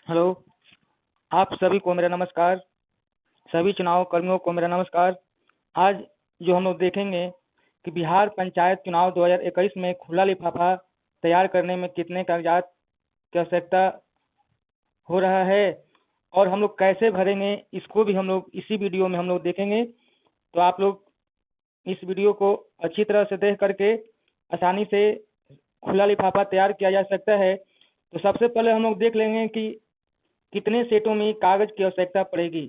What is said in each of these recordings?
Hello, आप सभी को मेरा नमस्कार। सभी चुनाव कर्मियों को मेरा नमस्कार। आज जो हम लोग देखेंगे कि बिहार पंचायत चुनाव 2021 में खुला लिफाफा तैयार करने में कितने कागजात की आवश्यकता हो रहा है और हम लोग कैसे भरेंगे, इसको भी हम लोग इसी वीडियो में हम लोग देखेंगे। तो आप लोग इस वीडियो को अच्छी तरह से देख करके आसानी से खुला लिफाफा तैयार किया जा सकता है। तो सबसे पहले हम लोग देख लेंगे कि कितने सेटों में कागज की आवश्यकता पड़ेगी।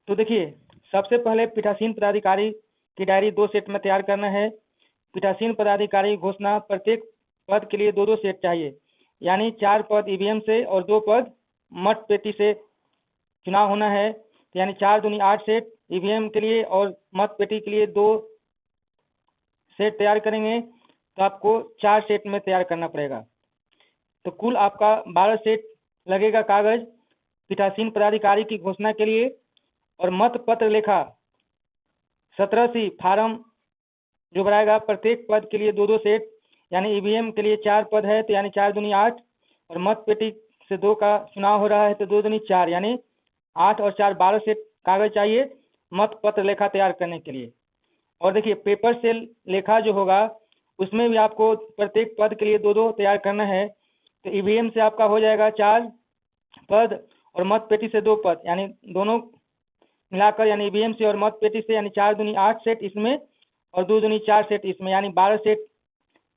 तो देखिए, सबसे पहले पीठासीन पदाधिकारी की डायरी 2 सेट में तैयार करना है। पीठासीन पदाधिकारी घोषणा प्रत्येक पद के लिए 2-2 सेट चाहिए, यानी 4 पद ईवीएम से और 2 पद मत पेटी से चुनाव होना है। यानी 4 दूनी 8 सेट ईवीएम के लिए और मत पेटी के लिए 2 सेट तैयार करेंगे, तो आपको 4 सेट में तैयार करना पड़ेगा। तो कुल आपका 12 सेट लगेगा कागज पीठासीन पदाधिकारी की घोषणा के लिए। और मत पत्र लेखा 17 सी फार्म जो भराएगा प्रत्येक पद के लिए 2-2 सेट, यानी ईवीएम के लिए 4 पद है तो यानी 4 दूनी 8 और मत पेटी से 2 का चुनाव हो रहा है तो 2 दूनी 4, यानी 8 और 4 12 सेट कागज चाहिए मत पत्र लेखा तैयार करने के लिए। और देखिए, पेपर सेल लेखा जो होगा उसमें भी आपको प्रत्येक पद के लिए 2-2 तैयार करना है। तो ईवीएम से आपका हो जाएगा 4 पद और मत पेटी से 2 पद, यानी दोनों मिलाकर, यानी ईवीएम से और मत पेटी से, यानी 4 दूनी 8 सेट इसमें और 2 दूनी 4 सेट इसमें, यानी 12 सेट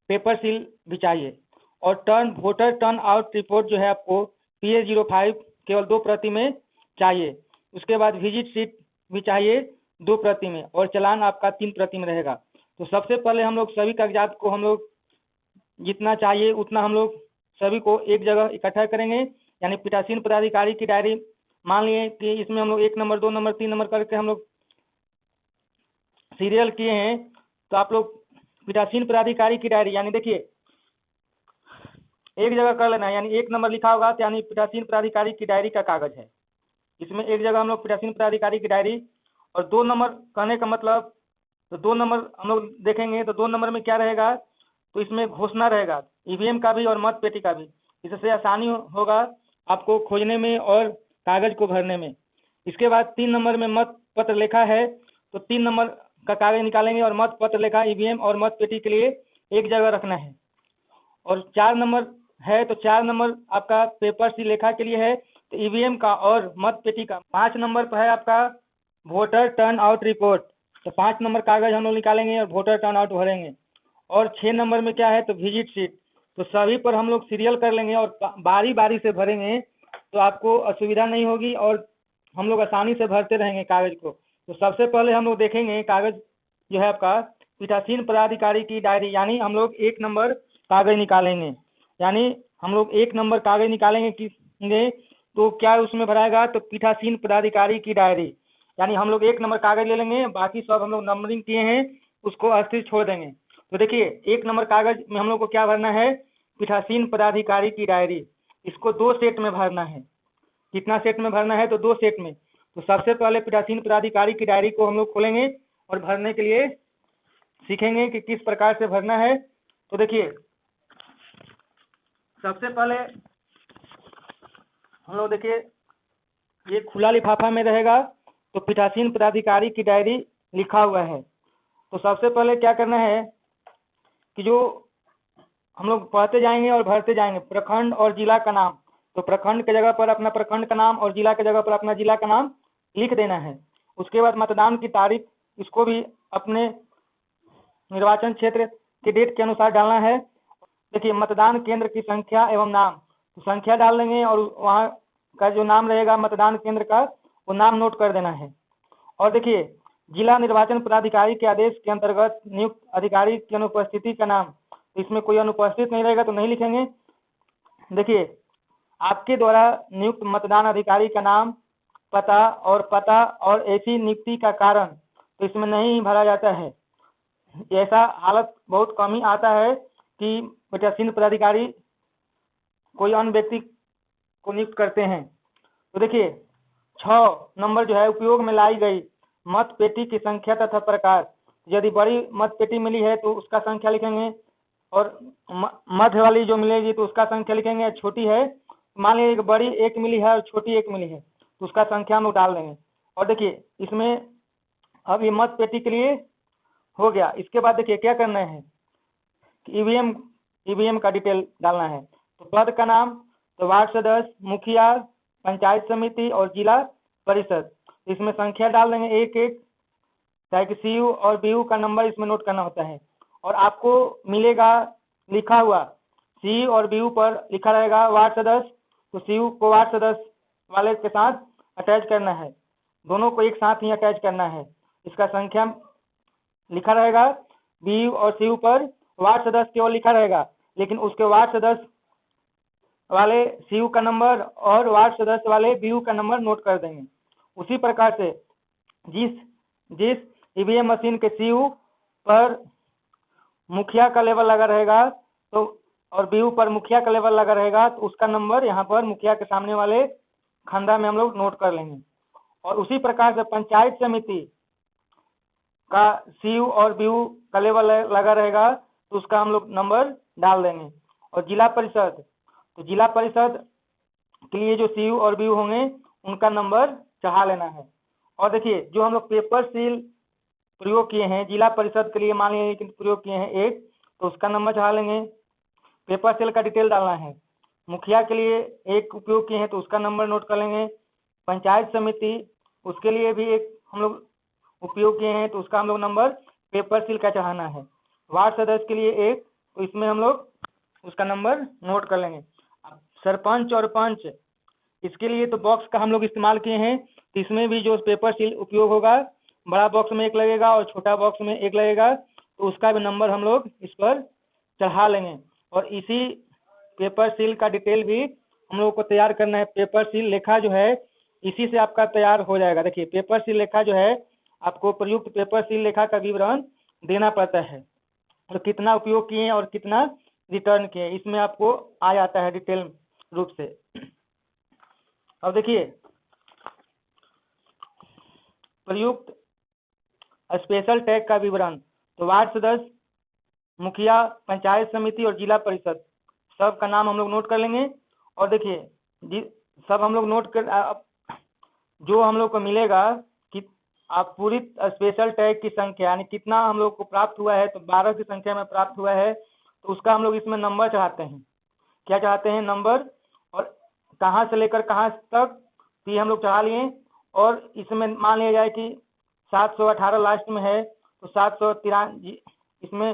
पेपर सील भी चाहिए। और वोटर टर्न आउट रिपोर्ट जो है आपको PA05 केवल 2 प्रति में चाहिए। उसके बाद विजिट सीट भी चाहिए 2 प्रति में और चालान आपका 3 प्रति में रहेगा। तो सबसे पहले हम लोग सभी कागजात को हम लोग जितना चाहिए उतना हम लोग सभी को एक जगह इकट्ठा करेंगे। यानी पीठासीन पदाधिकारी की डायरी मान लिए कि इसमें हम लोग 1 नंबर 2 नंबर 3 नंबर करके हम लोग सीरियल किए हैं। तो आप लोग पीठासीन पदाधिकारी की डायरी, यानी देखिए एक जगह कर लेना है, यानी 1 नंबर लिखा होगा तो यानी पीठासीन पदाधिकारी की डायरी का कागज है। इसमें एक जगह हम लोग पीठासीन पदाधिकारी की डायरी। और 2 नंबर कहने का मतलब, तो 2 नंबर हम लोग देखेंगे तो 2 नंबर में क्या रहेगा, तो इसमें घोषणा रहेगा ईवीएम का भी और मत पेटी का भी। इससे आसानी होगा आपको खोजने में और कागज को भरने में। इसके बाद 3 नंबर में मत पत्र लेखा है तो 3 नंबर का कागज निकालेंगे और मत पत्र लेखा ईवीएम और मत पेटी के लिए एक जगह रखना है। और 4 नंबर है तो 4 नंबर आपका पेपर सी लेखा के लिए है तो ईवीएम का और मत पेटी का। 5 नंबर पर है आपका वोटर टर्न आउट रिपोर्ट, तो 5 नंबर कागज हम लोग निकालेंगे और वोटर टर्न आउट भरेंगे। और 6 नंबर में क्या है तो विजिट सीट। तो सभी पर हम लोग सीरियल कर लेंगे और बारी बारी से भरेंगे, तो आपको असुविधा नहीं होगी और हम लोग आसानी से भरते रहेंगे कागज को। तो सबसे पहले हम लोग देखेंगे कागज जो है आपका पीठासीन पदाधिकारी की डायरी, यानी हम लोग 1 नंबर कागज निकालेंगे। यानी हम लोग 1 नंबर कागज निकालेंगे किसने, तो क्या उसमें भराएगा तो पीठासीन पदाधिकारी की डायरी, यानी हम लोग 1 नंबर कागज ले लेंगे, बाकी सब हम लोग नंबरिंग किए हैं उसको अस्थिर छोड़ देंगे। तो देखिए 1 नंबर कागज में हम लोग को क्या भरना है, पीठासीन पदाधिकारी की डायरी। इसको 2 सेट में भरना है। कितना सेट में भरना है तो 2 सेट में। तो सबसे पहले पीठासीन पदाधिकारी की डायरी को हम लोग खोलेंगे और भरने के लिए सीखेंगे कि किस प्रकार से भरना है। तो देखिए, सबसे पहले हम लोग देखिए ये खुला लिफाफा में रहेगा तो पीठासीन पदाधिकारी की डायरी लिखा हुआ है। तो सबसे पहले क्या करना है कि जो हम लोग पढ़ते जाएंगे और भरते जाएंगे प्रखंड और जिला का नाम, तो प्रखंड के जगह पर अपना प्रखंड का नाम और जिला के जगह पर अपना जिला का नाम लिख देना है। उसके बाद मतदान की तारीख, इसको भी अपने निर्वाचन क्षेत्र के डेट के अनुसार डालना है। देखिए मतदान केंद्र की संख्या एवं नाम, तो संख्या डाल देंगे और वहाँ का जो नाम रहेगा मतदान केंद्र का वो नाम नोट कर देना है। और देखिए जिला निर्वाचन पदाधिकारी के आदेश के अंतर्गत नियुक्त अधिकारी की अनुपस्थिति का नाम, इसमें कोई अनुपस्थित नहीं रहेगा तो नहीं लिखेंगे। देखिए आपके द्वारा नियुक्त मतदान अधिकारी का नाम, पता और ऐसी नियुक्ति का कारण, तो इसमें नहीं भरा जाता है। ऐसा हालत बहुत कम ही आता है कि पीठासीन पदाधिकारी कोई अन्य व्यक्ति को नियुक्त करते हैं। तो देखिए 6 नंबर जो है उपयोग में लाई गई मत पेटी की संख्या तथा प्रकार। यदि बड़ी मत पेटी मिली है तो उसका संख्या लिखेंगे, और मध्य वाली जो मिलेगी तो उसका संख्या लिखेंगे, छोटी है मान लीजिए कि बड़ी 1 मिली है और छोटी 1 मिली है तो उसका संख्या हम लोग डाल देंगे। और देखिए इसमें अब ये मत पेटी के लिए हो गया। इसके बाद देखिए क्या करना है कि ईवीएम का डिटेल डालना है। तो पद का नाम, तो वार्ड सदस्य, मुखिया, पंचायत समिति और जिला परिषद। इसमें संख्या डाल देंगे एक एक, चाहे कि सीयू और बीयू का नंबर इसमें नोट करना होता है। और आपको मिलेगा लिखा हुआ सीयू और बीयू पर लिखा रहेगा वार्ड सदस्य, तो सीयू को वार्ड सदस्य वाले के साथ अटैच करना है, दोनों को एक साथ ही अटैच करना है। इसका संख्या लिखा रहेगा, बीयू और सीयू पर वार्ड सदस्य केवल लिखा रहेगा, लेकिन उसके वार्ड सदस्य वाले सीयू का नंबर और वार्ड सदस्य वाले बीयू का नंबर नोट कर देंगे। उसी प्रकार से जिस ईवीएम मशीन के सीयू पर मुखिया का लेवल लगा रहेगा तो और बीयू पर मुखिया का लेवल लगा रहेगा तो उसका नंबर यहाँ पर मुखिया के सामने वाले खंडा में हम लोग नोट कर लेंगे। और उसी प्रकार से पंचायत समिति का सीयू और बीयू का लेवल लगा रहेगा तो उसका हम लोग नंबर डाल देंगे। और जिला परिषद, तो जिला परिषद के लिए जो सीयू और बीयू होंगे उनका नंबर चढ़ा लेना है। और देखिए जो हम लोग पेपर सील प्रयोग किए हैं जिला परिषद के लिए मान लीजिए कि प्रयोग किए हैं एक, तो उसका नंबर चढ़ा लेंगे। पेपर सेल का डिटेल डालना है। मुखिया के लिए एक उपयोग किए हैं तो उसका नंबर नोट कर लेंगे। पंचायत समिति उसके लिए भी एक हम लोग उपयोग किए हैं तो उसका हम लोग नंबर पेपर सील का चढ़ाना है। वार्ड सदस्य के लिए एक, तो इसमें हम लोग उसका नंबर नोट कर लेंगे। सरपंच और पंच इसके लिए तो बॉक्स का हम लोग इस्तेमाल किए हैं, तो इसमें भी जो पेपर सील उपयोग होगा बड़ा बॉक्स में एक लगेगा और छोटा बॉक्स में एक लगेगा, तो उसका भी नंबर हम लोग इस पर चढ़ा लेंगे। और इसी पेपर सील का डिटेल भी हम लोग को तैयार करना है। पेपर सील लेखा जो है इसी से आपका तैयार हो जाएगा। देखिए पेपर सील लेखा जो है आपको प्रयुक्त पेपर सील लेखा का विवरण देना पड़ता है और कितना उपयोग किए और कितना रिटर्न किए इसमें आपको आ जाता है डिटेल रूप से। अब देखिए प्रयुक्त स्पेशल टैग का विवरण, तो वार्ड सदस्य, मुखिया, पंचायत समिति और जिला परिषद सब का नाम हम लोग नोट कर लेंगे। और देखिए सब हम लोग नोट कर जो हम लोग को मिलेगा कि आप पूरी स्पेशल टैग की संख्या यानी कितना हम लोग को प्राप्त हुआ है, तो 12 की संख्या में प्राप्त हुआ है, तो उसका हम लोग इसमें नंबर चढ़ाते हैं। क्या चाहते हैं नंबर, और कहाँ से लेकर कहाँ तक ये हम लोग चढ़ा लिए। और इसमें मान लिया जाए कि 718 लास्ट में है तो 793 इसमें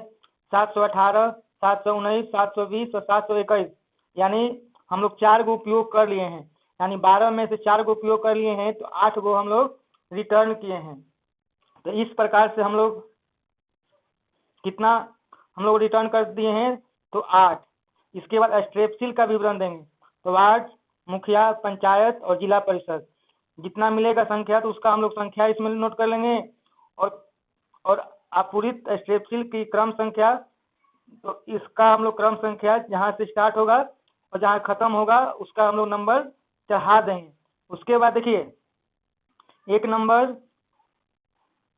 718, 719, 720 और 721 यानी हम लोग 4 गो उपयोग कर लिए हैं, यानी 12 में से 4 गो उपयोग कर लिए हैं तो 8 गो हम लोग रिटर्न किए हैं। तो इस प्रकार से हम लोग कितना हम लोग रिटर्न कर दिए हैं, तो 8। इसके बाद स्ट्रेपसील का विवरण देंगे, तो वार्ड, मुखिया, पंचायत और जिला परिषद जितना मिलेगा संख्या तो उसका हम लोग संख्या इसमें नोट कर लेंगे। और आपूरित स्ट्रेपसील की क्रम संख्या, तो इसका हम लोग क्रम संख्या जहाँ से स्टार्ट होगा और जहाँ खत्म होगा उसका हम लोग नंबर चढ़ा देंगे। उसके बाद देखिए एक नंबर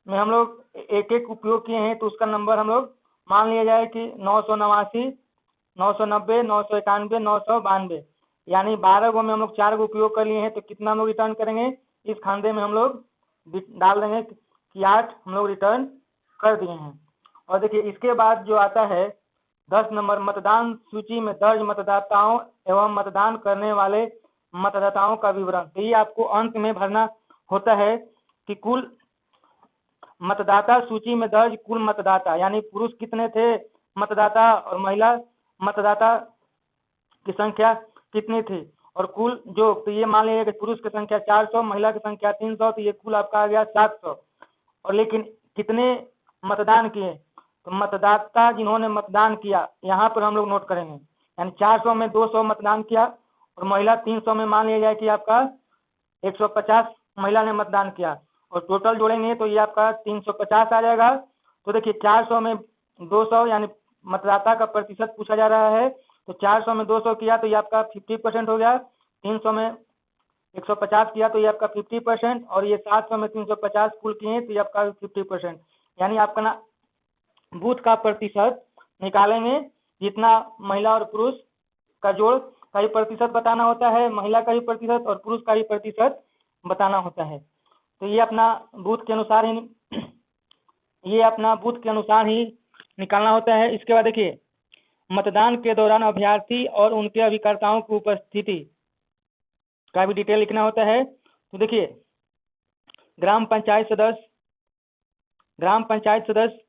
में हम लोग एक एक उपयोग किए हैं तो उसका नंबर हम लोग मान लिया जाए कि 989, 990, 991, 992 यानी 12 गो में हम लोग 4 गो उपयोग कर लिए हैं, तो कितना हम लोग रिटर्न करेंगे इस खांदे में हम लोग डाल देंगे कि 8 हम लोग रिटर्न कर दिए हैं। और देखिए इसके बाद जो आता है 10 नंबर, मतदान सूची में दर्ज मतदाताओं एवं मतदान करने वाले मतदाताओं का विवरण। तो ये आपको अंत में भरना होता है कि कुल मतदाता सूची में दर्ज कुल मतदाता यानी पुरुष कितने थे मतदाता और महिला मतदाता की संख्या कितनी थी, और कुल जो, तो ये मान लीजिए कि पुरुष की संख्या 400, महिला की संख्या 300, तो ये कुल आपका आ गया 700। और लेकिन कितने मतदान किए, तो मतदाता जिन्होंने मतदान किया यहाँ पर हम लोग नोट करेंगे, यानी 400 में 200 मतदान किया और महिला 300 में मान लिया जाए कि आपका 150 महिला ने मतदान किया और टोटल जोड़ेंगे तो ये आपका 350 आ जाएगा। तो देखिए 400 में 200 यानी मतदाता का प्रतिशत पूछा जा रहा है, तो 400 में 200 किया तो ये आपका 50% हो गया, 300 में 150 किया तो ये आपका 50%, और ये 700 में 350 कुल किए तो ये आपका 50%, यानी आपका ना बूथ का प्रतिशत निकालेंगे जितना महिला और पुरुष का जोड़ का ही प्रतिशत बताना होता है, महिला का ही प्रतिशत और पुरुष का ही प्रतिशत बताना होता है। तो ये अपना बूथ के अनुसार ही निकालना होता है। इसके बाद देखिए, मतदान के दौरान अभ्यर्थी और उनके अभिकर्ताओं की उपस्थिति का भी डिटेल लिखना होता है। तो देखिए, ग्राम पंचायत सदस्य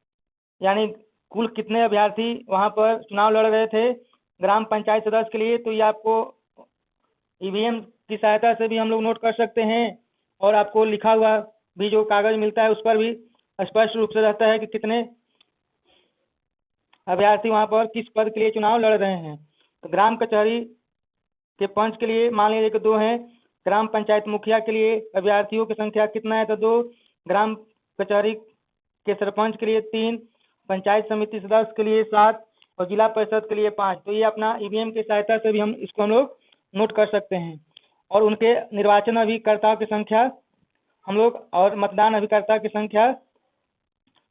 यानी कुल कितने अभ्यर्थी वहां पर चुनाव लड़ रहे थे ग्राम पंचायत सदस्य के लिए, तो ये आपको ईवीएम की सहायता से भी हम लोग नोट कर सकते हैं, और आपको लिखा हुआ भी जो कागज मिलता है उस पर भी स्पष्ट रूप से रहता है कि कितने अभ्यर्थी वहां पर किस पद के लिए चुनाव लड़ रहे हैं। तो ग्राम कचहरी के पंच के लिए मान लीजिए कि 2 हैं, ग्राम पंचायत मुखिया के लिए अभ्यर्थियों की संख्या कितना है, तो 2, ग्राम कचहरी के सरपंच के लिए 3, पंचायत समिति सदस्य के लिए 7 और जिला परिषद के लिए 5। तो ये अपना ईवीएम की सहायता से भी हम लोग नोट कर सकते हैं। और उनके निर्वाचन अभिकर्ताओं की संख्या हम लोग और मतदान अभिकर्ता की संख्या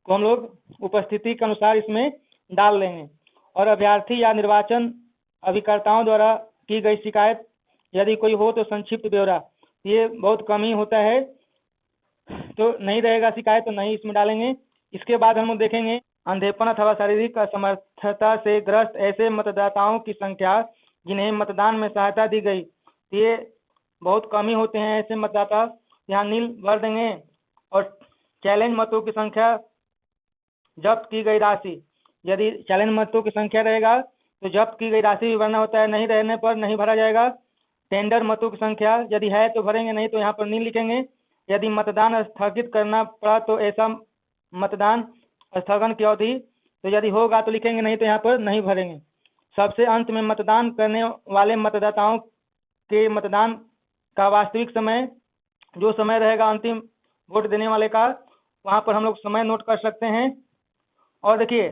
को हम लोग उपस्थिति के अनुसार इसमें डाल लेंगे। और अभ्यर्थी या निर्वाचन अभिकर्ताओं द्वारा की गई शिकायत यदि कोई हो तो संक्षिप्त ब्यौरा, ये बहुत कम ही होता है, तो नहीं रहेगा शिकायत तो नहीं इसमें डालेंगे। इसके बाद हम लोग देखेंगे अंधेपन अथवा शारीरिक असमर्थता से ग्रस्त ऐसे मतदाताओं की संख्या जिन्हें मतदान में सहायता दी गई, ये बहुत कम ही होते हैं ऐसे मतदाता, यहाँ नील भर देंगे। और चैलेंज मतों की संख्या, जब्त की गई राशि, यदि चैलेंज मतों की संख्या रहेगा तो जब्त की गई राशि भी भरना होता है, नहीं रहने पर नहीं भरा जाएगा। टेंडर मतों की संख्या यदि है तो भरेंगे, नहीं तो यहाँ पर नील लिखेंगे। यदि मतदान स्थगित करना पड़ा तो ऐसा मतदान स्थगन की अवधि, तो यदि होगा तो लिखेंगे, नहीं तो यहाँ पर नहीं भरेंगे। सबसे अंत में मतदान करने वाले मतदाताओं के मतदान का वास्तविक समय, जो समय रहेगा अंतिम वोट देने वाले का, वहाँ पर हम लोग समय नोट कर सकते हैं। और देखिए,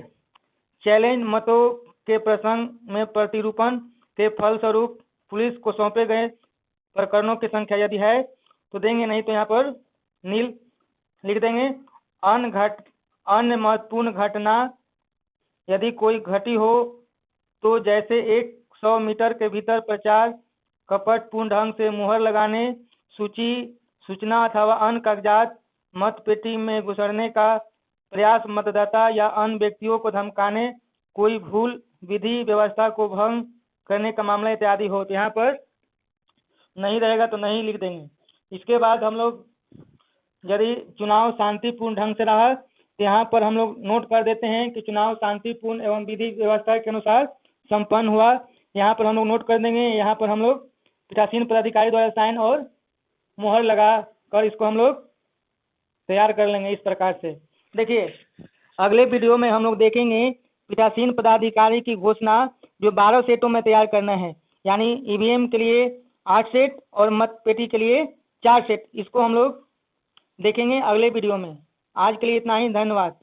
चैलेंज मतों के प्रसंग में प्रतिरूपण के फलस्वरूप पुलिस को सौंपे गए प्रकरणों की संख्या यदि है तो देंगे, नहीं तो यहाँ पर नील लिख देंगे। अन्य महत्वपूर्ण घटना यदि कोई घटी हो तो जैसे 100 मीटर के भीतर प्रचार कपटपूर्ण ढंग से मुहर लगाने, सूचना अथवा अन्य कागजात मत पेटी में घुसड़ने का प्रयास, मतदाता या अन्य व्यक्तियों को धमकाने, कोई भूल विधि व्यवस्था को भंग करने का मामला इत्यादि हो, तो यहाँ पर नहीं रहेगा तो नहीं लिख देंगे। इसके बाद हम लोग यदि चुनाव शांतिपूर्ण ढंग से रहा तो यहाँ पर हम लोग नोट कर देते हैं कि चुनाव शांतिपूर्ण एवं विधि व्यवस्था के अनुसार संपन्न हुआ, यहाँ पर हम लोग नोट कर देंगे। यहाँ पर हम लोग पीठासीन पदाधिकारी द्वारा साइन और मुहर लगा कर इसको हम लोग तैयार कर लेंगे इस प्रकार से। देखिए, अगले वीडियो में हम लोग देखेंगे पीठासीन पदाधिकारी की घोषणा, जो 12 सेटों में तैयार करना है, यानी ईवीएम के लिए 8 सेट और मत पेटी के लिए 4 सेट। इसको हम लोग देखेंगे अगले वीडियो में। आज के लिए इतना ही, धन्यवाद।